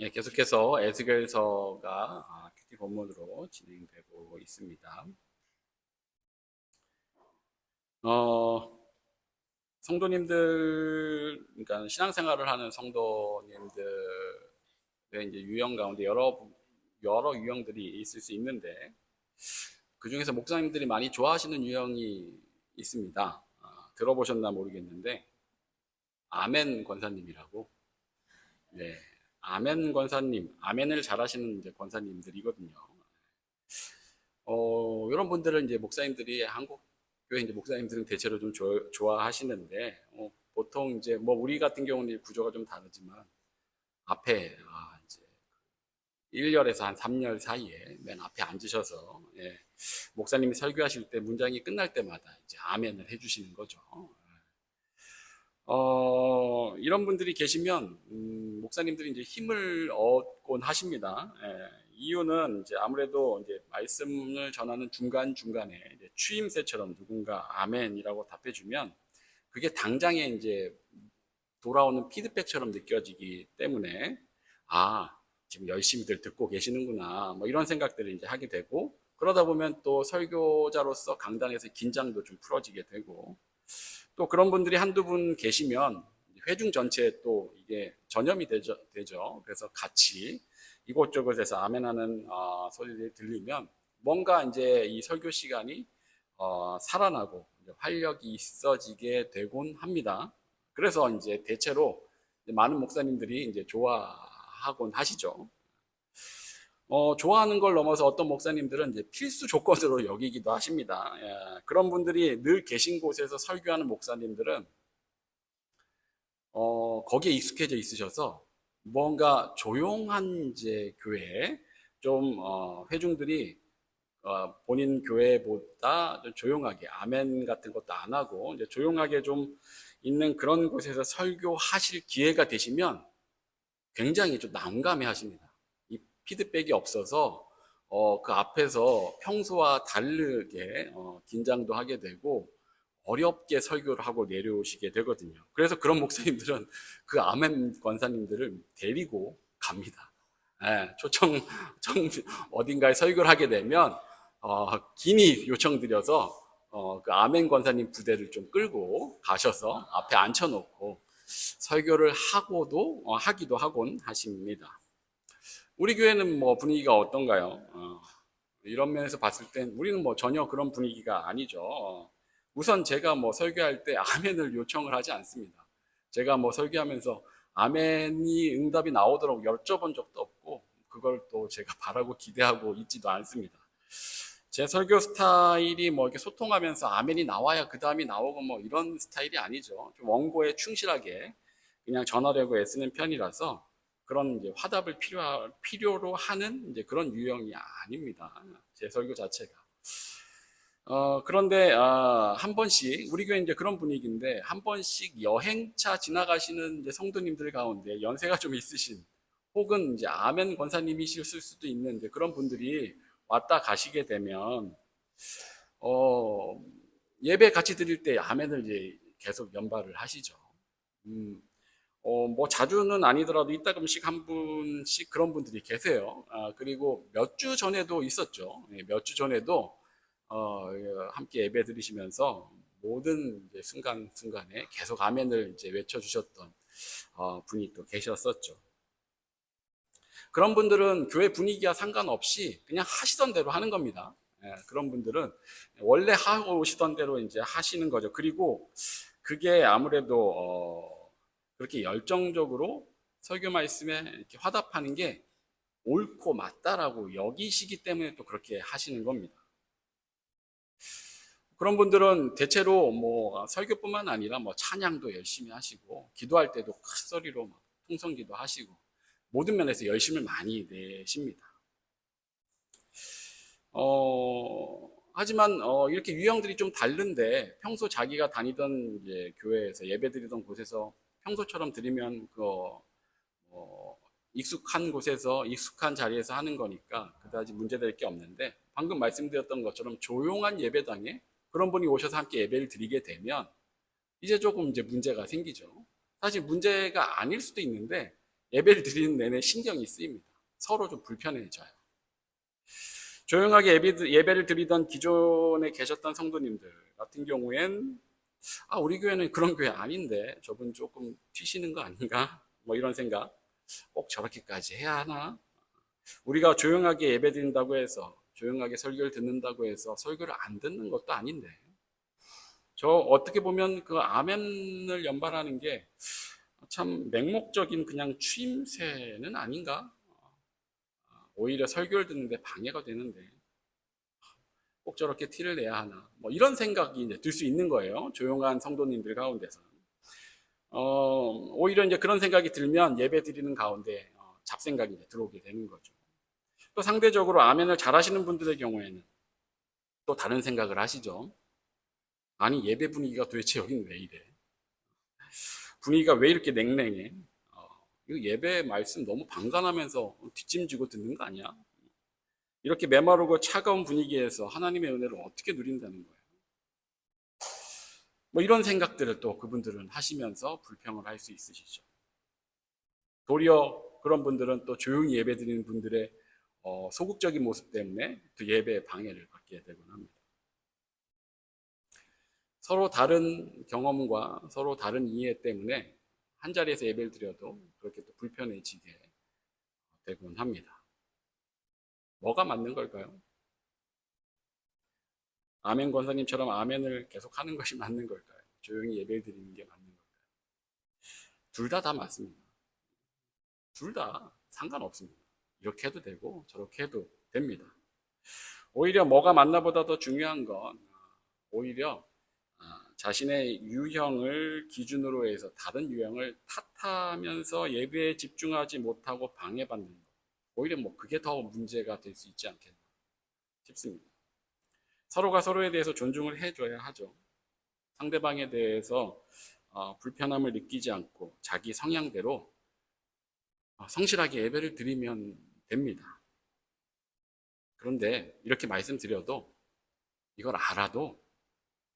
예, 계속해서 에스겔서가 큐티 본문으로 진행되고 있습니다. 성도님들, 그러니까 신앙생활을 하는 성도님들의 이제 유형 가운데 여러 유형들이 있을 수 있는데, 그 중에서 목사님들이 많이 좋아하시는 유형이 있습니다. 들어보셨나 모르겠는데, 아멘 권사님이라고. 네, 아멘 권사님, 아멘을 잘하시는 이제 권사님들이거든요. 이런 분들은 이제 목사님들이 한국 교회 이제 목사님들은 대체로 좀 좋아하시는데, 보통 이제 뭐 우리 같은 경우는 구조가 좀 다르지만 앞에 이제 1열에서 한 3열 사이에 맨 앞에 앉으셔서, 예, 목사님이 설교하실 때 문장이 끝날 때마다 이제 아멘을 해주시는 거죠. 이런 분들이 계시면 목사님들이 이제 힘을 얻곤 하십니다. 예, 이유는 이제 아무래도 이제 말씀을 전하는 중간 중간에 취임새처럼 누군가 아멘이라고 답해주면 그게 당장에 이제 돌아오는 피드백처럼 느껴지기 때문에 지금 열심히들 듣고 계시는구나 뭐 이런 생각들을 이제 하게 되고, 그러다 보면 또 설교자로서 강단에서 긴장도 좀 풀어지게 되고, 또 그런 분들이 한두 분 계시면 회중 전체에 또 이게 전염이 되죠. 그래서 같이 이곳저곳에서 아멘하는 소리들이 들리면 뭔가 이제 이 설교 시간이 살아나고 활력이 있어지게 되곤 합니다. 그래서 이제 대체로 많은 목사님들이 이제 좋아하곤 하시죠. 좋아하는 걸 넘어서 어떤 목사님들은 이제 필수 조건으로 여기기도 하십니다. 예, 그런 분들이 늘 계신 곳에서 설교하는 목사님들은 거기에 익숙해져 있으셔서 뭔가 조용한 이제 교회, 좀 회중들이 본인 교회보다 좀 조용하게 아멘 같은 것도 안 하고 이제 조용하게 좀 있는 그런 곳에서 설교하실 기회가 되시면 굉장히 좀 난감해 하십니다. 이 피드백이 없어서 그 앞에서 평소와 다르게 긴장도 하게 되고 어렵게 설교를 하고 내려오시게 되거든요. 그래서 그런 목사님들은 그 아멘 권사님들을 데리고 갑니다. 예, 어딘가에 설교를 하게 되면 긴히 요청드려서 그 아멘 권사님 부대를 좀 끌고 가셔서 앞에 앉혀놓고 설교를 하기도 하곤 하십니다. 우리 교회는 뭐 분위기가 어떤가요? 이런 면에서 봤을 땐 우리는 뭐 전혀 그런 분위기가 아니죠. 우선 제가 뭐 설교할 때 아멘을 요청을 하지 않습니다. 제가 뭐 설교하면서 아멘이 응답이 나오도록 여쭤본 적도 없고 그걸 또 제가 바라고 기대하고 있지도 않습니다. 제 설교 스타일이 뭐 이렇게 소통하면서 아멘이 나와야 그 다음이 나오고 뭐 이런 스타일이 아니죠. 좀 원고에 충실하게 그냥 전하려고 애쓰는 편이라서 그런 이제 화답을 필요로 하는 이제 그런 유형이 아닙니다. 제 설교 자체가. 그런데 한 번씩 우리 교회 이제 그런 분위기인데 한 번씩 여행차 지나가시는 이제 성도님들 가운데 연세가 좀 있으신 혹은 이제 아멘 권사님이실 수도 있는 이제 그런 분들이 왔다 가시게 되면 어, 예배 같이 드릴 때 아멘을 이제 계속 연발을 하시죠. 음, 뭐 자주는 아니더라도 이따금씩 한 분씩 그런 분들이 계세요. 그리고 몇 주 전에도 있었죠. 몇 주 전에도 함께 예배 드리시면서 모든 이제 순간순간에 계속 아멘을 이제 외쳐주셨던 분이 또 계셨었죠. 그런 분들은 교회 분위기와 상관없이 그냥 하시던 대로 하는 겁니다. 그런 분들은 원래 하고 오시던 대로 이제 하시는 거죠. 그리고 그게 아무래도 그렇게 열정적으로 설교 말씀에 이렇게 화답하는 게 옳고 맞다라고 여기시기 때문에 또 그렇게 하시는 겁니다. 그런 분들은 대체로 뭐 설교뿐만 아니라 뭐 찬양도 열심히 하시고 기도할 때도 큰 소리로 막 통성기도 하시고 모든 면에서 열심을 많이 내십니다. 하지만 이렇게 유형들이 좀 다른데 평소 자기가 다니던 이제 교회에서 예배드리던 곳에서 평소처럼 드리면 익숙한 곳에서 익숙한 자리에서 하는 거니까 그다지 문제될 게 없는데, 방금 말씀드렸던 것처럼 조용한 예배당에 그런 분이 오셔서 함께 예배를 드리게 되면 이제 조금 이제 문제가 생기죠. 사실 문제가 아닐 수도 있는데 예배를 드리는 내내 신경이 쓰입니다. 서로 좀 불편해져요. 조용하게 예배를 드리던 기존에 계셨던 성도님들 같은 경우엔 우리 교회는 그런 교회 아닌데 저분 조금 튀시는 거 아닌가? 뭐 이런 생각. 꼭 저렇게까지 해야 하나? 우리가 조용하게 예배 드린다고 해서, 조용하게 설교를 듣는다고 해서 설교를 안 듣는 것도 아닌데, 저 어떻게 보면 그 아멘을 연발하는 게 참 맹목적인 그냥 추임새는 아닌가? 오히려 설교를 듣는데 방해가 되는데 꼭 저렇게 티를 내야 하나? 뭐 이런 생각이 이제 들 수 있는 거예요. 조용한 성도님들 가운데서. 오히려 이제 그런 생각이 들면 예배 드리는 가운데 잡생각이 이제 들어오게 되는 거죠. 또 상대적으로 아멘을 잘하시는 분들의 경우에는 또 다른 생각을 하시죠. 아니, 예배 분위기가 도대체 여긴 왜 이래? 분위기가 왜 이렇게 냉랭해? 이거 예배 말씀 너무 방관하면서 뒷짐지고 듣는 거 아니야? 이렇게 메마르고 차가운 분위기에서 하나님의 은혜를 어떻게 누린다는 거예요? 뭐 이런 생각들을 또 그분들은 하시면서 불평을 할 수 있으시죠. 도리어 그런 분들은 또 조용히 예배 드리는 분들의 소극적인 모습 때문에 그 예배에 방해를 받게 되곤 합니다. 서로 다른 경험과 서로 다른 이해 때문에 한 자리에서 예배를 드려도 그렇게 또 불편해지게 되곤 합니다. 뭐가 맞는 걸까요? 아멘 권사님처럼 아멘을 계속 하는 것이 맞는 걸까요? 조용히 예배를 드리는 게 맞는 걸까요? 둘 다 맞습니다. 둘 다 상관없습니다. 이렇게 해도 되고 저렇게 해도 됩니다. 오히려 뭐가 맞나보다 더 중요한 건 오히려 자신의 유형을 기준으로 해서 다른 유형을 탓하면서 예배에 집중하지 못하고 방해받는 것. 오히려 뭐 그게 더 문제가 될 수 있지 않겠나 싶습니다. 서로가 서로에 대해서 존중을 해줘야 하죠. 상대방에 대해서 불편함을 느끼지 않고 자기 성향대로 성실하게 예배를 드리면 됩니다. 그런데 이렇게 말씀드려도 이걸 알아도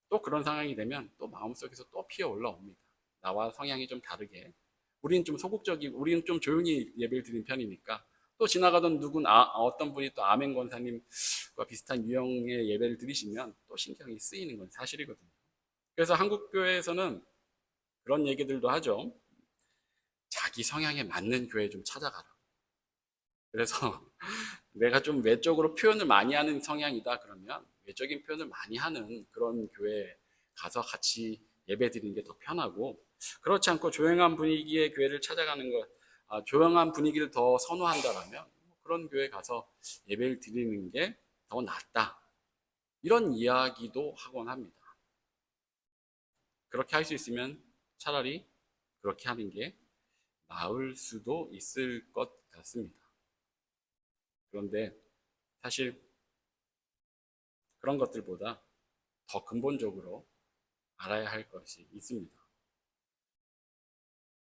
또 그런 상황이 되면 또 마음속에서 또 피어 올라옵니다. 나와 성향이 좀 다르게. 우리는 좀 소극적이고, 우리는 좀 조용히 예배를 드리는 편이니까. 또 지나가던 어떤 분이 또 아멘 권사님과 비슷한 유형의 예배를 드리시면 또 신경이 쓰이는 건 사실이거든요. 그래서 한국교회에서는 그런 얘기들도 하죠. 자기 성향에 맞는 교회 좀 찾아가라. 그래서 내가 좀 외적으로 표현을 많이 하는 성향이다 그러면 외적인 표현을 많이 하는 그런 교회에 가서 같이 예배 드리는 게 더 편하고, 그렇지 않고 조용한 분위기의 교회를 찾아가는 것, 조용한 분위기를 더 선호한다라면 그런 교회 가서 예배를 드리는 게 더 낫다, 이런 이야기도 하곤 합니다. 그렇게 할 수 있으면 차라리 그렇게 하는 게 나을 수도 있을 것 같습니다. 그런데 사실 그런 것들보다 더 근본적으로 알아야 할 것이 있습니다.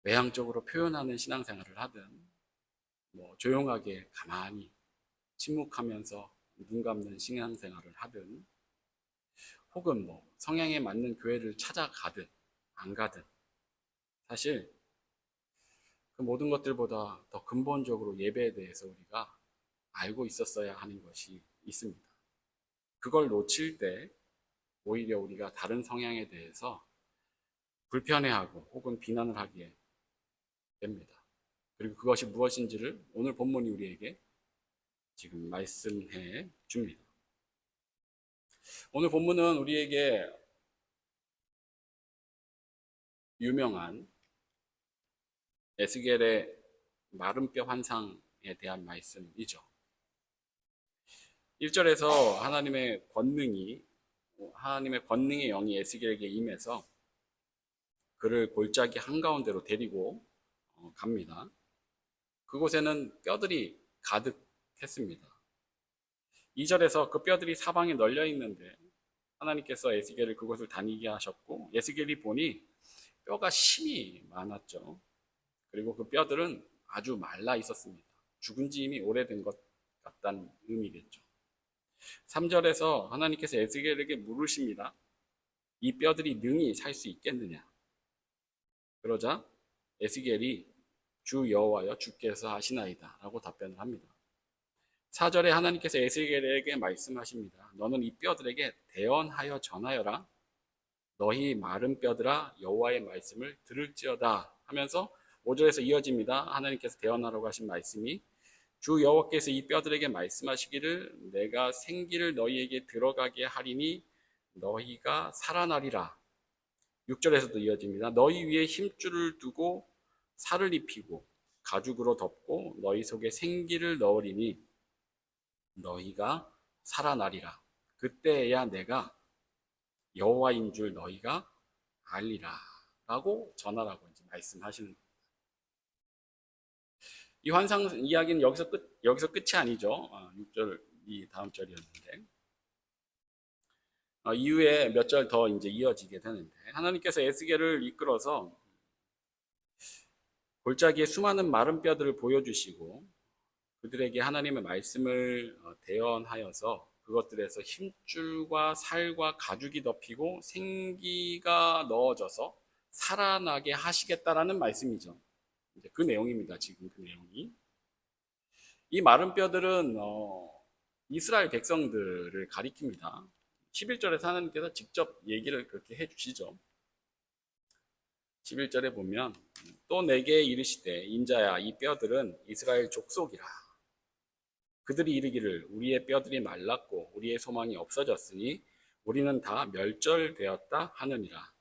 외향적으로 표현하는 신앙생활을 하든, 뭐 조용하게 가만히 침묵하면서 눈 감는 신앙생활을 하든, 혹은 뭐 성향에 맞는 교회를 찾아가든 안 가든, 사실 그 모든 것들보다 더 근본적으로 예배에 대해서 우리가 알고 있었어야 하는 것이 있습니다. 그걸 놓칠 때 오히려 우리가 다른 성향에 대해서 불편해하고 혹은 비난을 하게 됩니다. 그리고 그것이 무엇인지를 오늘 본문이 우리에게 지금 말씀해 줍니다. 오늘 본문은 우리에게 유명한 에스겔의 마른 뼈 환상에 대한 말씀이죠. 1절에서 하나님의 권능의 영이 에스겔에게 임해서 그를 골짜기 한가운데로 데리고 갑니다. 그곳에는 뼈들이 가득했습니다. 2절에서 그 뼈들이 사방에 널려 있는데 하나님께서 에스겔을 그곳을 다니게 하셨고, 에스겔이 보니 뼈가 심이 많았죠. 그리고 그 뼈들은 아주 말라 있었습니다. 죽은 지 이미 오래된 것 같다는 의미겠죠. 3절에서 하나님께서 에스겔에게 물으십니다. 이 뼈들이 능히 살 수 있겠느냐? 그러자 에스겔이 주 여호와여 주께서 하시나이다 라고 답변을 합니다. 4절에 하나님께서 에스겔에게 말씀하십니다. 너는 이 뼈들에게 대언하여 전하여라. 너희 마른 뼈들아 여호와의 말씀을 들을지어다 하면서 5절에서 이어집니다. 하나님께서 대언하라고 하신 말씀이 주 여호와께서 이 뼈들에게 말씀하시기를 내가 생기를 너희에게 들어가게 하리니 너희가 살아나리라. 6절에서도 이어집니다. 너희 위에 힘줄을 두고 살을 입히고 가죽으로 덮고 너희 속에 생기를 넣으리니 너희가 살아나리라. 그때야 내가 여호와인 줄 너희가 알리라 라고 전하라고 이제 말씀하시는 겁니다. 이 환상 이야기는 여기서 끝이 아니죠. 6절 이 다음 절이었는데 이후에 몇 절 더 이제 이어지게 되는데 하나님께서 에스겔을 이끌어서 골짜기에 수많은 마른 뼈들을 보여주시고 그들에게 하나님의 말씀을 대언하여서 그것들에서 힘줄과 살과 가죽이 덮이고 생기가 넣어져서 살아나게 하시겠다라는 말씀이죠. 이제 그 내용입니다. 지금 그 내용이. 이 마른 뼈들은 이스라엘 백성들을 가리킵니다. 11절에서 하나님께서 직접 얘기를 그렇게 해주시죠. 11절에 보면 또 내게 이르시되 인자야 이 뼈들은 이스라엘 족속이라. 그들이 이르기를 우리의 뼈들이 말랐고 우리의 소망이 없어졌으니 우리는 다 멸절되었다 하느니라.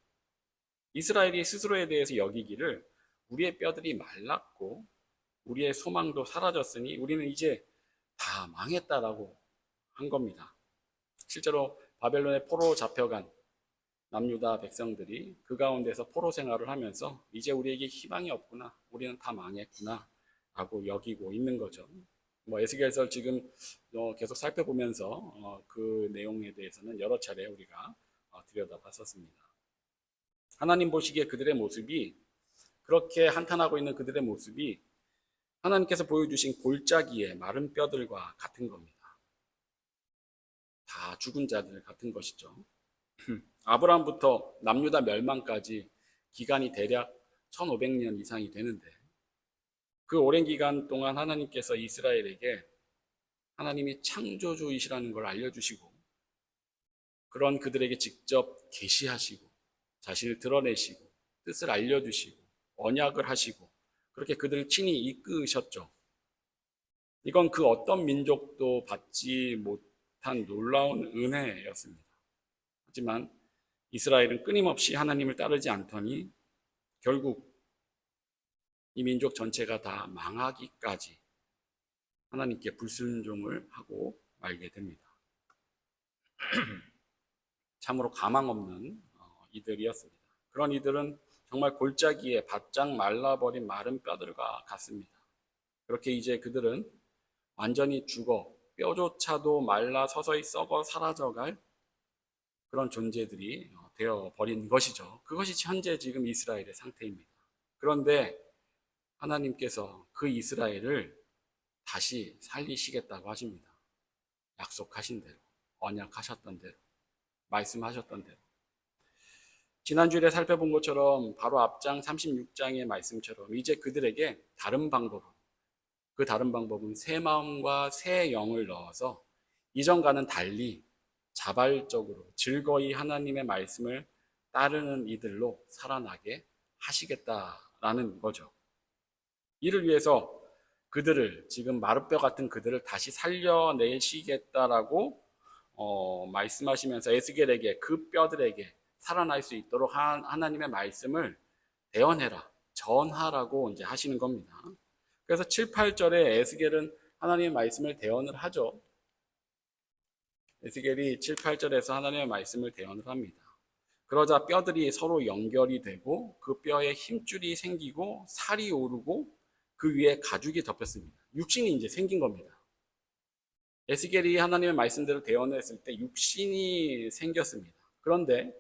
이스라엘이 스스로에 대해서 여기기를 우리의 뼈들이 말랐고 우리의 소망도 사라졌으니 우리는 이제 다 망했다라고 한 겁니다. 실제로 바벨론에 포로 잡혀간 남유다 백성들이 그 가운데서 포로 생활을 하면서 이제 우리에게 희망이 없구나, 우리는 다 망했구나 라고 여기고 있는 거죠. 에스겔서 지금 계속 살펴보면서 그 내용에 대해서는 여러 차례 우리가 들여다봤었습니다. 하나님 보시기에 그들의 모습이, 그렇게 한탄하고 있는 그들의 모습이 하나님께서 보여주신 골짜기의 마른 뼈들과 같은 겁니다. 다 죽은 자들 같은 것이죠. 아브라함부터 남유다 멸망까지 기간이 대략 1500년 이상이 되는데 그 오랜 기간 동안 하나님께서 이스라엘에게 하나님이 창조주이시라는 걸 알려주시고 그런 그들에게 직접 계시하시고 자신을 드러내시고 뜻을 알려주시고 언약을 하시고 그렇게 그들을 친히 이끄셨죠. 이건 그 어떤 민족도 받지 못한 놀라운 은혜였습니다. 하지만 이스라엘은 끊임없이 하나님을 따르지 않더니 결국 이 민족 전체가 다 망하기까지 하나님께 불순종을 하고 말게 됩니다. 참으로 가망 없는 이들이었습니다. 그런 이들은 정말 골짜기에 바짝 말라버린 마른 뼈들과 같습니다. 그렇게 이제 그들은 완전히 죽어 뼈조차도 말라 서서히 썩어 사라져갈 그런 존재들이 되어버린 것이죠. 그것이 현재 지금 이스라엘의 상태입니다. 그런데 하나님께서 그 이스라엘을 다시 살리시겠다고 하십니다. 약속하신 대로, 언약하셨던 대로, 말씀하셨던 대로. 지난주에 살펴본 것처럼 바로 앞장 36장의 말씀처럼 이제 그들에게 다른 방법으로, 그 다른 방법은 새 마음과 새 영을 넣어서 이전과는 달리 자발적으로 즐거이 하나님의 말씀을 따르는 이들로 살아나게 하시겠다라는 거죠. 이를 위해서 그들을, 지금 마룻뼈 같은 그들을 다시 살려내시겠다라고 말씀하시면서 에스겔에게 그 뼈들에게 살아날 수 있도록 하나님의 말씀을 대언해라, 전하라고 이제 하시는 겁니다. 그래서 7, 8절에 에스겔은 하나님의 말씀을 대언을 하죠. 에스겔이 7, 8절에서 하나님의 말씀을 대언을 합니다. 그러자 뼈들이 서로 연결이 되고 그 뼈에 힘줄이 생기고 살이 오르고 그 위에 가죽이 덮였습니다. 육신이 이제 생긴 겁니다. 에스겔이 하나님의 말씀대로 대언했을 때 육신이 생겼습니다. 그런데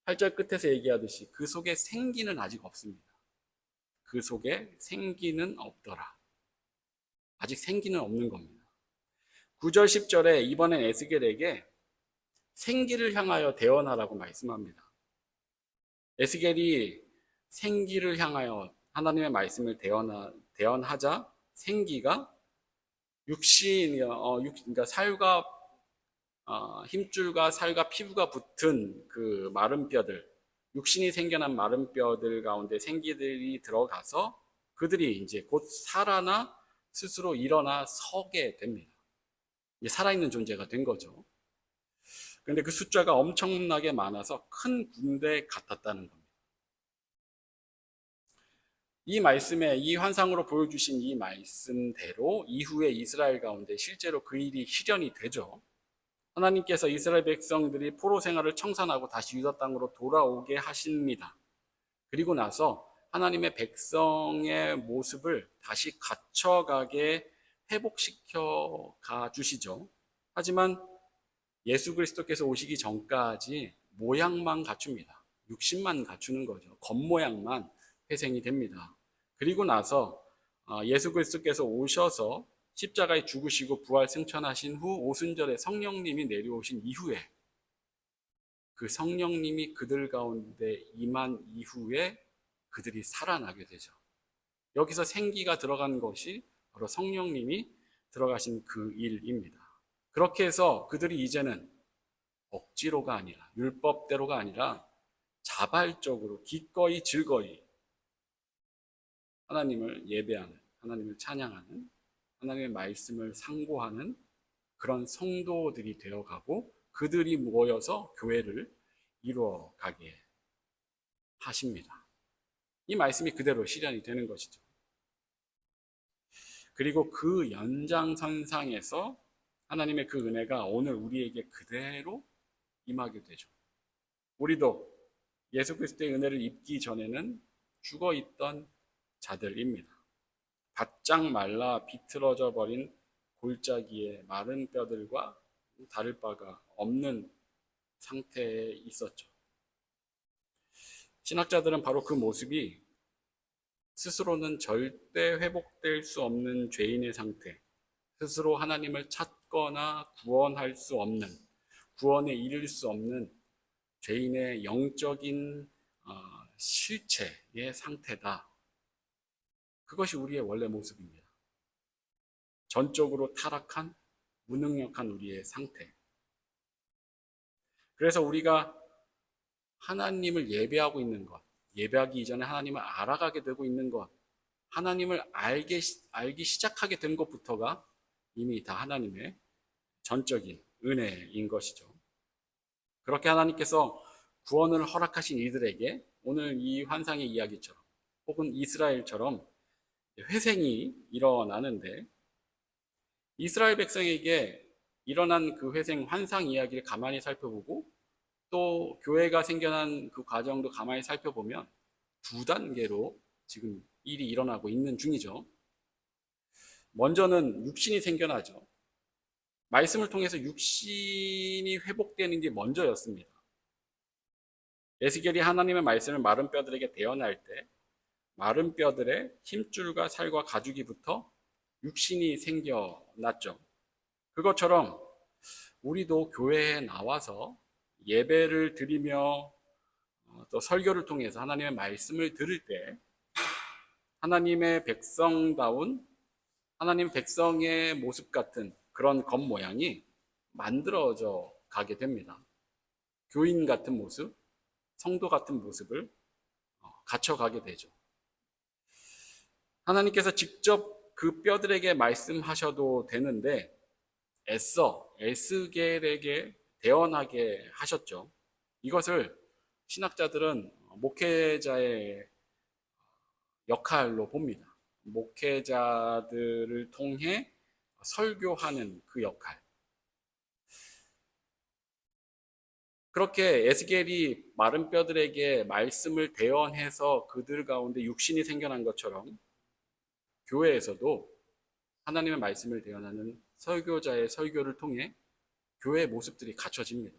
8절 끝에서 얘기하듯이 그 속에 생기는 아직 없습니다. 그 속에 생기는 없더라. 아직 생기는 없는 겁니다. 9절 10절에 이번엔 에스겔에게 생기를 향하여 대언하라고 말씀합니다. 에스겔이 생기를 향하여 하나님의 말씀을 대언하자 생기가 그러니까 살과 힘줄과 살과 피부가 붙은 그 마른 뼈들, 육신이 생겨난 마른 뼈들 가운데 생기들이 들어가서 그들이 이제 곧 살아나 스스로 일어나 서게 됩니다. 살아있는 존재가 된 거죠. 그런데 그 숫자가 엄청나게 많아서 큰 군대 같았다는 겁니다. 이 말씀에, 이 환상으로 보여주신 이 말씀대로 이후에 이스라엘 가운데 실제로 그 일이 실현이 되죠. 하나님께서 이스라엘 백성들이 포로 생활을 청산하고 다시 유다 땅으로 돌아오게 하십니다. 그리고 나서 하나님의 백성의 모습을 다시 갖춰가게 회복시켜 가 주시죠. 하지만 예수 그리스도께서 오시기 전까지 모양만 갖춥니다. 육신만 갖추는 거죠. 겉모양만 회생이 됩니다. 그리고 나서 예수 그리스도께서 오셔서 십자가에 죽으시고 부활 승천하신 후 오순절에 성령님이 내려오신 이후에 그 성령님이 그들 가운데 임한 이후에 그들이 살아나게 되죠. 여기서 생기가 들어간 것이 바로 성령님이 들어가신 그 일입니다. 그렇게 해서 그들이 이제는 억지로가 아니라 율법대로가 아니라 자발적으로 기꺼이 즐거이 하나님을 예배하는, 하나님을 찬양하는, 하나님의 말씀을 상고하는 그런 성도들이 되어가고 그들이 모여서 교회를 이루어가게 하십니다. 이 말씀이 그대로 실현이 되는 것이죠. 그리고 그 연장선상에서 하나님의 그 은혜가 오늘 우리에게 그대로 임하게 되죠. 우리도 예수 그리스도의 은혜를 입기 전에는 죽어있던 자들입니다. 바짝 말라 비틀어져 버린 골짜기의 마른 뼈들과 다를 바가 없는 상태에 있었죠. 신학자들은 바로 그 모습이 스스로는 절대 회복될 수 없는 죄인의 상태, 스스로 하나님을 찾거나 구원할 수 없는, 구원에 이를 수 없는 죄인의 영적인 실체의 상태다. 그것이 우리의 원래 모습입니다. 전적으로 타락한, 무능력한 우리의 상태. 그래서 우리가 하나님을 예배하고 있는 것, 예배하기 이전에 하나님을 알아가게 되고 있는 것, 하나님을 알기 시작하게 된 것부터가 이미 다 하나님의 전적인 은혜인 것이죠. 그렇게 하나님께서 구원을 허락하신 이들에게 오늘 이 환상의 이야기처럼 혹은 이스라엘처럼 회생이 일어나는데 이스라엘 백성에게 일어난 그 회생 환상 이야기를 가만히 살펴보고 또 교회가 생겨난 그 과정도 가만히 살펴보면 두 단계로 지금 일이 일어나고 있는 중이죠. 먼저는 육신이 생겨나죠. 말씀을 통해서 육신이 회복되는 게 먼저였습니다. 에스겔이 하나님의 말씀을 마른 뼈들에게 대언할 때 마른 뼈들의 힘줄과 살과 가죽이부터 육신이 생겨났죠. 그것처럼 우리도 교회에 나와서 예배를 드리며 또 설교를 통해서 하나님의 말씀을 들을 때 하나님의 백성다운 하나님 백성의 모습 같은 그런 겉모양이 만들어져 가게 됩니다. 교인 같은 모습, 성도 같은 모습을 갖춰가게 되죠. 하나님께서 직접 그 뼈들에게 말씀하셔도 되는데 에스겔에게 대언하게 하셨죠. 이것을 신학자들은 목회자의 역할로 봅니다. 목회자들을 통해 설교하는 그 역할. 그렇게 에스겔이 마른 뼈들에게 말씀을 대언해서 그들 가운데 육신이 생겨난 것처럼 교회에서도 하나님의 말씀을 대언하는 설교자의 설교를 통해 교회의 모습들이 갖춰집니다.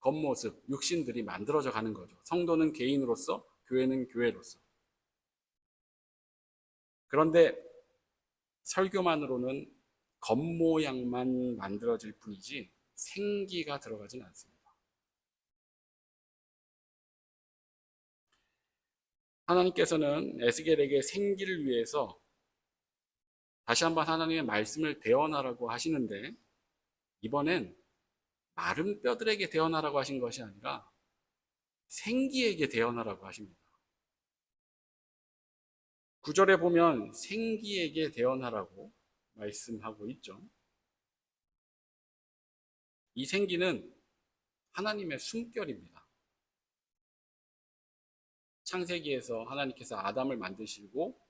겉모습, 육신들이 만들어져 가는 거죠. 성도는 개인으로서, 교회는 교회로서. 그런데 설교만으로는 겉모양만 만들어질 뿐이지 생기가 들어가진 않습니다. 하나님께서는 에스겔에게 생기를 위해서 다시 한번 하나님의 말씀을 대언하라고 하시는데, 이번엔 마른 뼈들에게 대언하라고 하신 것이 아니라 생기에게 대언하라고 하십니다. 9절에 보면 생기에게 대언하라고 말씀하고 있죠. 이 생기는 하나님의 숨결입니다. 창세기에서 하나님께서 아담을 만드시고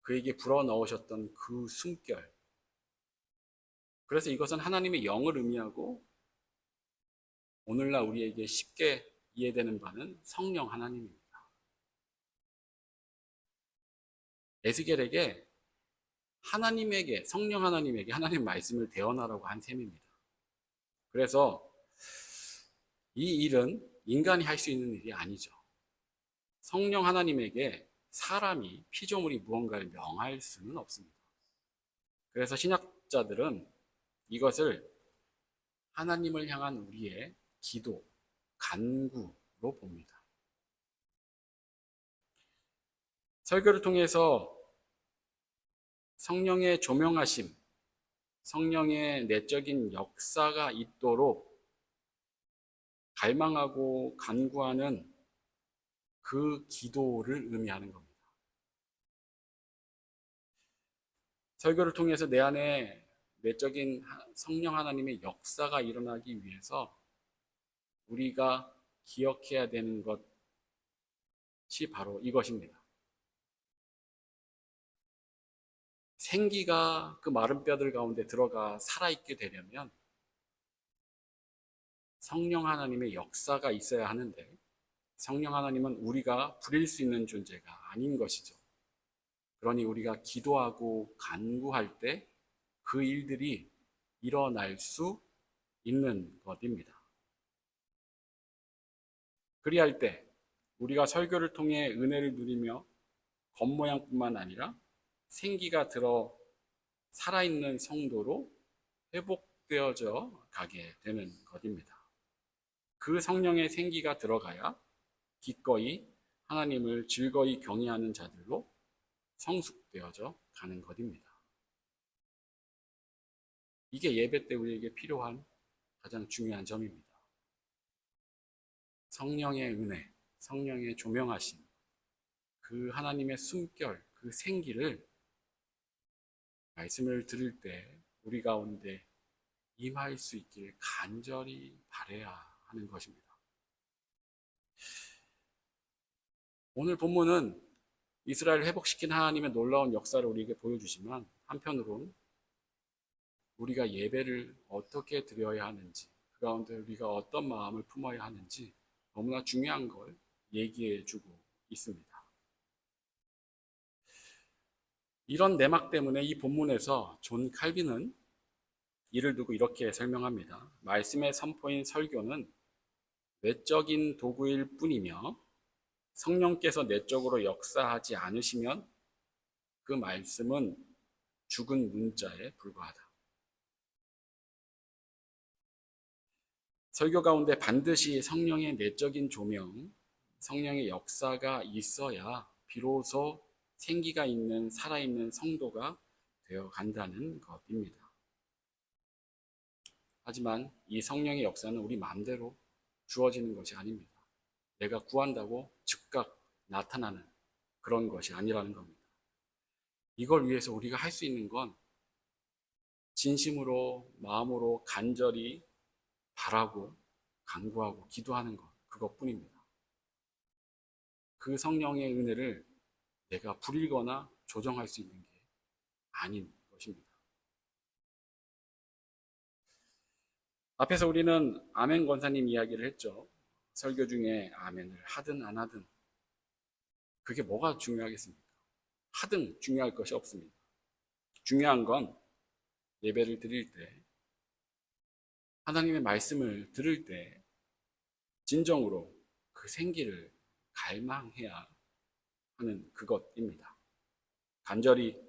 그에게 불어넣으셨던 그 숨결. 그래서 이것은 하나님의 영을 의미하고 오늘날 우리에게 쉽게 이해되는 바는 성령 하나님입니다. 에스겔에게 하나님에게, 성령 하나님에게 하나님 말씀을 대언하라고 한 셈입니다. 그래서 이 일은 인간이 할 수 있는 일이 아니죠. 성령 하나님에게 사람이, 피조물이 무언가를 명할 수는 없습니다. 그래서 신학자들은 이것을 하나님을 향한 우리의 기도, 간구로 봅니다. 설교를 통해서 성령의 조명하심, 성령의 내적인 역사가 있도록 갈망하고 간구하는 그 기도를 의미하는 겁니다. 설교를 통해서 내 안에 내적인 성령 하나님의 역사가 일어나기 위해서 우리가 기억해야 되는 것이 바로 이것입니다. 생기가 그 마른 뼈들 가운데 들어가 살아있게 되려면 성령 하나님의 역사가 있어야 하는데, 성령 하나님은 우리가 부릴 수 있는 존재가 아닌 것이죠. 그러니 우리가 기도하고 간구할 때 그 일들이 일어날 수 있는 것입니다. 그리할 때 우리가 설교를 통해 은혜를 누리며 겉모양뿐만 아니라 생기가 들어 살아있는 성도로 회복되어져 가게 되는 것입니다. 그 성령의 생기가 들어가야 기꺼이 하나님을 즐거이 경외하는 자들로 성숙되어져 가는 것입니다. 이게 예배 때 우리에게 필요한 가장 중요한 점입니다. 성령의 은혜, 성령의 조명하심, 그 하나님의 숨결, 그 생기를 말씀을 들을 때 우리 가운데 임할 수 있길 간절히 바라야 하는 것입니다. 오늘 본문은 이스라엘을 회복시킨 하나님의 놀라운 역사를 우리에게 보여주지만, 한편으로는 우리가 예배를 어떻게 드려야 하는지, 그 가운데 우리가 어떤 마음을 품어야 하는지 너무나 중요한 걸 얘기해 주고 있습니다. 이런 내막 때문에 이 본문에서 존 칼빈은 이를 두고 이렇게 설명합니다. 말씀의 선포인 설교는 외적인 도구일 뿐이며 성령께서 내적으로 역사하지 않으시면 그 말씀은 죽은 문자에 불과하다. 설교 가운데 반드시 성령의 내적인 조명, 성령의 역사가 있어야 비로소 생기가 있는 살아있는 성도가 되어 간다는 것입니다. 하지만 이 성령의 역사는 우리 마음대로 주어지는 것이 아닙니다. 내가 구한다고 즉각 나타나는 그런 것이 아니라는 겁니다. 이걸 위해서 우리가 할 수 있는 건 진심으로, 마음으로 간절히 바라고 간구하고 기도하는 것, 그것뿐입니다. 그 성령의 은혜를 내가 부리거나 조정할 수 있는 게 아닌 것입니다. 앞에서 우리는 아멘 권사님 이야기를 했죠. 설교 중에 아멘을 하든 안 하든 그게 뭐가 중요하겠습니까? 하든 중요할 것이 없습니다. 중요한 건 예배를 드릴 때, 하나님의 말씀을 들을 때 진정으로 그 생기를 갈망해야 하는 그것입니다. 간절히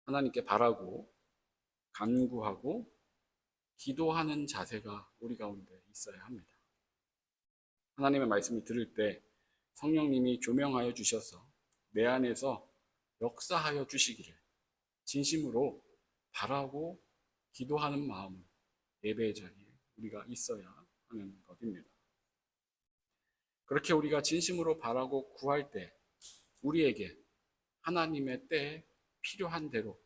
하나님께 바라고 간구하고 기도하는 자세가 우리 가운데 있어야 합니다. 하나님의 말씀을 들을 때 성령님이 조명하여 주셔서 내 안에서 역사하여 주시기를 진심으로 바라고 기도하는 마음으로 예배의 자리에 우리가 있어야 하는 것입니다. 그렇게 우리가 진심으로 바라고 구할 때 우리에게 하나님의 때에 필요한 대로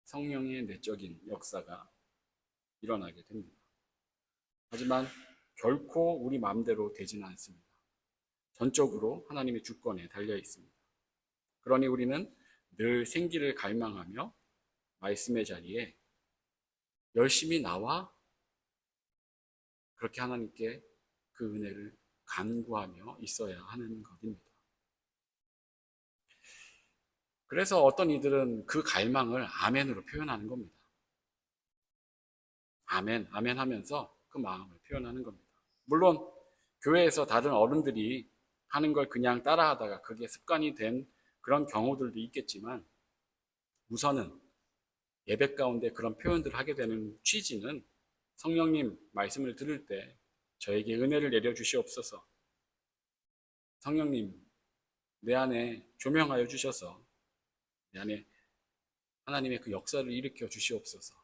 성령의 내적인 역사가 일어나게 됩니다. 하지만 결코 우리 마음대로 되지는 않습니다. 전적으로 하나님의 주권에 달려 있습니다. 그러니 우리는 늘 생기를 갈망하며 말씀의 자리에 열심히 나와 그렇게 하나님께 그 은혜를 간구하며 있어야 하는 것입니다. 그래서 어떤 이들은 그 갈망을 아멘으로 표현하는 겁니다. 아멘, 아멘 하면서 그 마음을 표현하는 겁니다. 물론 교회에서 다른 어른들이 하는 걸 그냥 따라하다가 그게 습관이 된 그런 경우들도 있겠지만 우선은 예배 가운데 그런 표현들을 하게 되는 취지는 성령님 말씀을 들을 때 저에게 은혜를 내려주시옵소서, 성령님 내 안에 조명하여 주셔서 내 안에 하나님의 그 역사를 일으켜 주시옵소서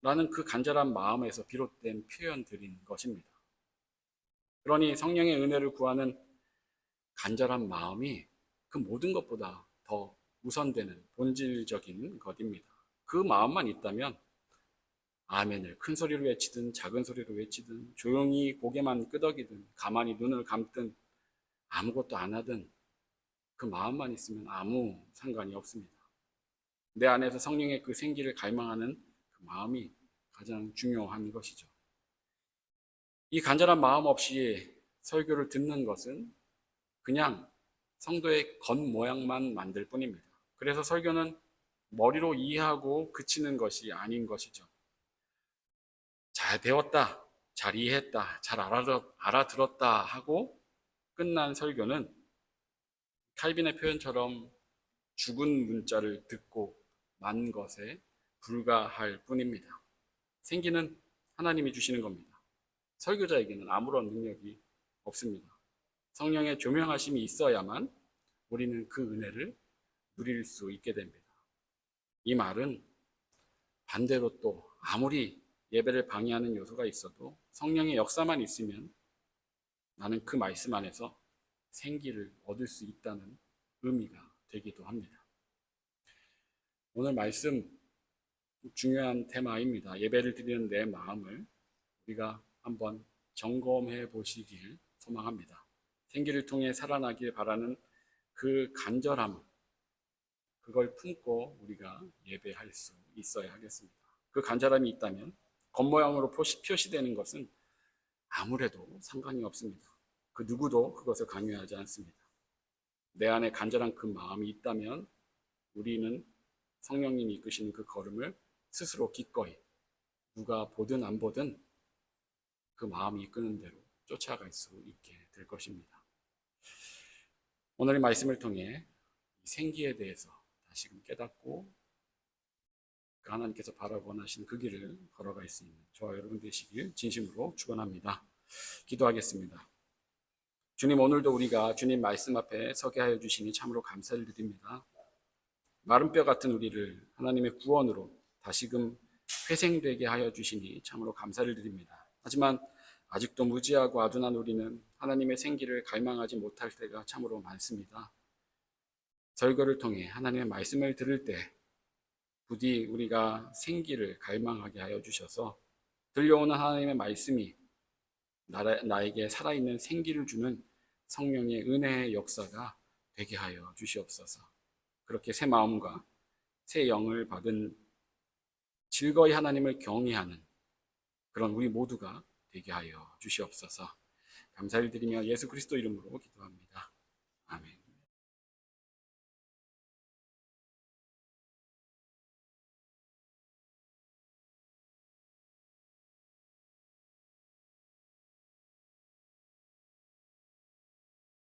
라는 그 간절한 마음에서 비롯된 표현들인 것입니다. 그러니 성령의 은혜를 구하는 간절한 마음이 그 모든 것보다 더 우선되는 본질적인 것입니다. 그 마음만 있다면 아멘을 큰 소리로 외치든 작은 소리로 외치든 조용히 고개만 끄덕이든 가만히 눈을 감든 아무것도 안 하든 그 마음만 있으면 아무 상관이 없습니다. 내 안에서 성령의 그 생기를 갈망하는 그 마음이 가장 중요한 것이죠. 이 간절한 마음 없이 설교를 듣는 것은 그냥 성도의 겉모양만 만들 뿐입니다. 그래서 설교는 머리로 이해하고 그치는 것이 아닌 것이죠. 잘 배웠다, 잘 이해했다, 잘 알아들었다 하고 끝난 설교는 칼빈의 표현처럼 죽은 문자를 듣고 만 것에 불과할 뿐입니다. 생기는 하나님이 주시는 겁니다. 설교자에게는 아무런 능력이 없습니다. 성령의 조명하심이 있어야만 우리는 그 은혜를 누릴 수 있게 됩니다. 이 말은 반대로 또 아무리 예배를 방해하는 요소가 있어도 성령의 역사만 있으면 나는 그 말씀 안에서 생기를 얻을 수 있다는 의미가 되기도 합니다. 오늘 말씀 중요한 테마입니다. 예배를 드리는 내 마음을 우리가 한번 점검해 보시길 소망합니다. 생기를 통해 살아나길 바라는 그 간절함, 그걸 품고 우리가 예배할 수 있어야 하겠습니다. 그 간절함이 있다면 겉모양으로 표시되는 것은 아무래도 상관이 없습니다. 그 누구도 그것을 강요하지 않습니다. 내 안에 간절한 그 마음이 있다면 우리는 성령님이 이끄시는 그 걸음을 스스로 기꺼이 누가 보든 안 보든 그 마음이 이끄는 대로 쫓아갈 수 있게 될 것입니다. 오늘의 말씀을 통해 생기에 대해서 다시금 깨닫고 그 하나님께서 바라고 원하시는 그 길을 걸어갈 수 있는 저와 여러분 되시길 진심으로 축원합니다. 기도하겠습니다. 주님, 오늘도 우리가 주님 말씀 앞에 서게 하여 주시니 참으로 감사를 드립니다. 마른 뼈 같은 우리를 하나님의 구원으로 다시금 회생되게 하여 주시니 참으로 감사를 드립니다. 하지만 아직도 무지하고 아둔한 우리는 하나님의 생기를 갈망하지 못할 때가 참으로 많습니다. 설교를 통해 하나님의 말씀을 들을 때 부디 우리가 생기를 갈망하게 하여 주셔서 들려오는 하나님의 말씀이 나에게 살아있는 생기를 주는 성령의 은혜의 역사가 되게 하여 주시옵소서. 그렇게 새 마음과 새 영을 받은 즐거이 하나님을 경외하는 그런 우리 모두가 되게 하여 주시옵소서. 감사를 드리며 예수 그리스도 이름으로 기도합니다.